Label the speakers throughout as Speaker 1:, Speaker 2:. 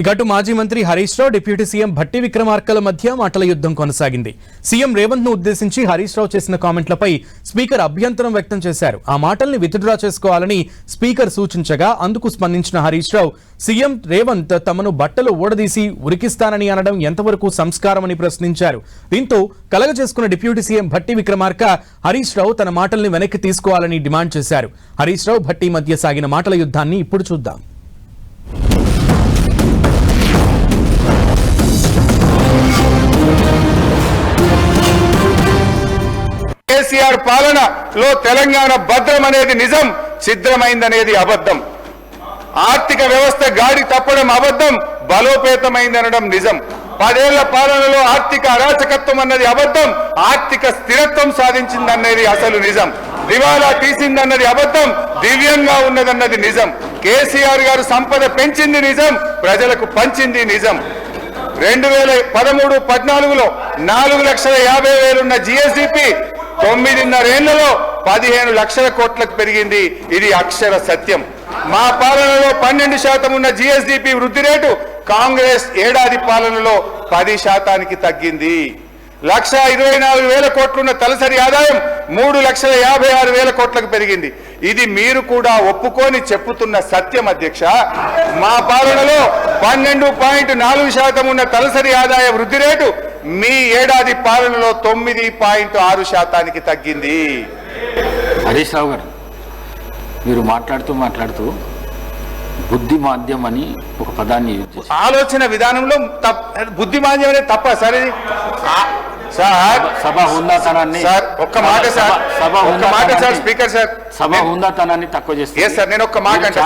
Speaker 1: ఇటు మాజీ మంత్రి హరీష్ రావు డిప్యూటీ సీఎం భట్టి విక్రమార్కల మధ్య మాటల యుద్ధం కొనసాగింది. సీఎం రేవంత్ ను ఉద్దేశించి హరీష్ రావు చేసిన కామెంట్లపై స్పీకర్ అభ్యంతరం వ్యక్తం చేశారు. ఆ మాటల్ని విత్డ్రా చేసుకోవాలని స్పీకర్ సూచించగా అందుకు స్పందించిన హరీష్ రావు సీఎం రేవంత్ తమను బట్టలు ఊడదీసి ఉరికిస్తానని అనడం ఎంతవరకు సంస్కారమని ప్రశ్నించారు. దీంతో కలగజేసుకున్న డిప్యూటీ సీఎం భట్టి విక్రమార్క హరీష్ రావు తన మాటల్ని వెనక్కి తీసుకోవాలని డిమాండ్ చేశారు. హరీష్ రావు భట్టి మధ్య సాగిన మాటల యుద్ధాన్ని ఇప్పుడు చూద్దాం.
Speaker 2: కేసీఆర్ పాలనలో తెలంగాణ భద్రం అనేది నిజం, ఛిద్రమైందనేది అబద్ధం. ఆర్థిక వ్యవస్థ గాడి తప్పడం అబద్ధం, బలోపేతమైందనడం నిజం. 10 ఏళ్ల పాలనలో ఆర్థిక అరాచకత్వం అన్నది అబద్ధం, ఆర్థిక స్థిరత్వం సాధించిందన్నది అసలు నిజం. దివాలా తీసిందన్నది అబద్ధం, దివ్యంగా ఉన్నదన్నది నిజం. కేసీఆర్ గారు సంపద పెంచింది నిజం, ప్రజలకు పంచింది నిజం. 2013-14లో 4,50,000 ఉన్న జిఎస్డిపి 9.5 ఏళ్లలో 15 లక్షల కోట్లకు పెరిగింది. ఇది అక్షర సత్యం. మా పాలనలో 12% ఉన్న జిఎస్డిపి వృద్ధి రేటు కాంగ్రెస్ ఏడాది పాలనలో 10% తగ్గింది. 1,24,000 కోట్లున్న తలసరి ఆదాయం 3,56,000 కోట్లకు పెరిగింది. ఇది మీరు కూడా ఒప్పుకొని చెప్పుతున్న సత్యం అధ్యక్ష. మా పాలనలో 12.4% ఉన్న తలసరి ఆదాయ వృద్ధి రేటు మీ ఏడాది పాలనలో 9.6% తగ్గింది.
Speaker 3: హరీష్ రావు గారు, మీరు మాట్లాడుతూ బుద్ధి మాధ్యం అని ఒక పదాన్ని
Speaker 2: ఆలోచన విధానంలో బుద్ధి మాధ్యం అనేది తప్ప సరే సార్.
Speaker 3: సభ హుందాతనాన్ని
Speaker 2: సార్ ఒక్క మాట సార్, ఒక్క మాట సార్ స్పీకర్ సార్,
Speaker 3: సభ హుందాతనాన్ని తక్కువ చేస్తే
Speaker 2: సార్ నేను ఒక్క మాట అంటే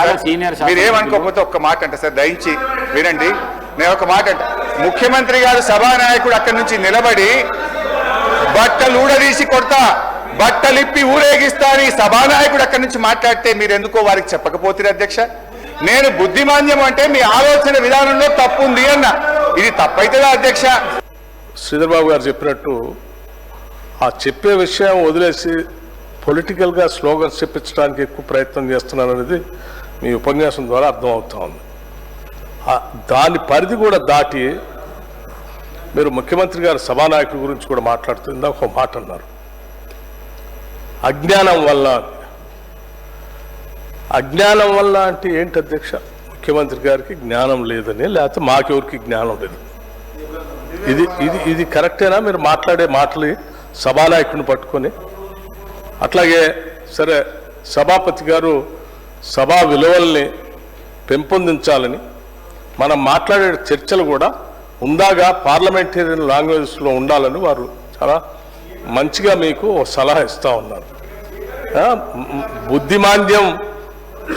Speaker 2: మీరు ఏమనుకోకపోతే ఒక్క మాట అంటే సార్ దయించి వినండి. నేను ఒక మాట అంటే ముఖ్యమంత్రి గారు సభానాయకుడు అక్కడి నుంచి నిలబడి బట్టలు ఊడదీసి కొడతా, బట్టలిప్పి ఊరేగిస్తా అని సభానాయకుడు అక్కడి నుంచి మాట్లాడితే మీరు ఎందుకో వారికి చెప్పకపోతే అధ్యక్ష. నేను బుద్ధిమాన్యం అంటే మీ ఆలోచన విధానంలో తప్పు ఉంది అన్న, ఇది తప్పైతుందా అధ్యక్ష?
Speaker 4: శ్రీధర్ బాబు గారు చెప్పినట్టు ఆ చెప్పే విషయం వదిలేసి పొలిటికల్గా స్లోగన్స్ చెప్పించడానికి ఎక్కువ ప్రయత్నం చేస్తున్నారనేది మీ ఉపన్యాసం ద్వారా అర్థమవుతా ఉంది. దాని పరిధి కూడా దాటి మీరు ముఖ్యమంత్రి గారు సభానాయకుడి గురించి కూడా మాట్లాడుతూ ఇందాక ఒక మాట అన్నారు, అజ్ఞానం వల్ల అంటే ఏంటి అధ్యక్ష? ముఖ్యమంత్రి గారికి జ్ఞానం లేదని, లేకపోతే మాకెవరికి జ్ఞానం లేదు, ఇది కరెక్టేనా? మీరు మాట్లాడే మాటలు సభానాయకుడిని పట్టుకొని అట్లాగే సరే సభాపతి గారు సభా విలువల్ని పెంపొందించాలని మనం మాట్లాడే చర్చలు కూడా ఉందాగా పార్లమెంటేరియన్ లాంగ్వేజ్లో ఉండాలని వారు చాలా మంచిగా మీకు సలహా ఇస్తూ ఉన్నారు.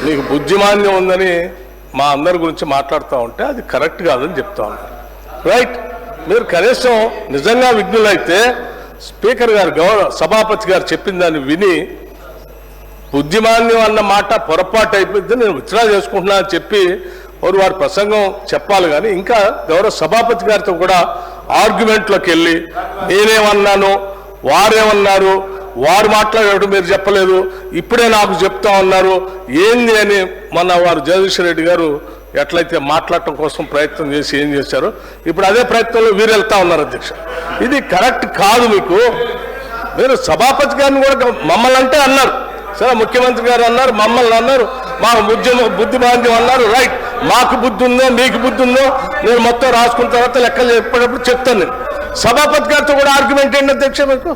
Speaker 4: మీకు బుద్ధిమాంద్యం ఉందని మా అందరి గురించి మాట్లాడుతూ ఉంటే అది కరెక్ట్ కాదని చెప్తా ఉన్నారు. రైట్, మీరు కనీసం నిజంగా విఘ్నులైతే స్పీకర్ గారు సభాపతి గారు చెప్పిన దాన్ని విని బుద్ధిమాన్యం అన్న మాట పొరపాటు అయిపోయింది, నేను విత్డ్రా చేసుకుంటున్నా అని చెప్పి వారి ప్రసంగం చెప్పాలి. కానీ ఇంకా గౌరవ సభాపతి గారితో కూడా ఆర్గ్యుమెంట్లోకి వెళ్ళి నేనేమన్నాను, వారేమన్నారు, వారు మాట్లాడేటప్పుడు మీరు చెప్పలేదు, ఇప్పుడే నాకు చెప్తా ఉన్నారు ఏంది అని మొన్న వారు జగదీశ్వర్ రెడ్డి గారు ఎట్లయితే మాట్లాడటం కోసం ప్రయత్నం చేసి ఏం చేశారో ఇప్పుడు అదే ప్రయత్నంలో వీరు వెళ్తా ఉన్నారు అధ్యక్ష. ఇది కరెక్ట్ కాదు. మీరు సభాపతి గారిని కూడా మమ్మల్ని అంటే అన్నారు, సరే ముఖ్యమంత్రి గారు అన్నారు, మమ్మల్ని అన్నారు, మాకు బుద్ధి బాధ్యం అన్నారు. రైట్, మాకు బుద్ధి ఉందో మీకు బుద్ధి ఉందో నేను మొత్తం రాసుకున్న తర్వాత లెక్కలు చెప్పేటప్పుడు చెప్తాను. నేను సభాపతి గారితో కూడా ఆర్గ్యుమెంట్ ఏంటి అధ్యక్ష? మీకు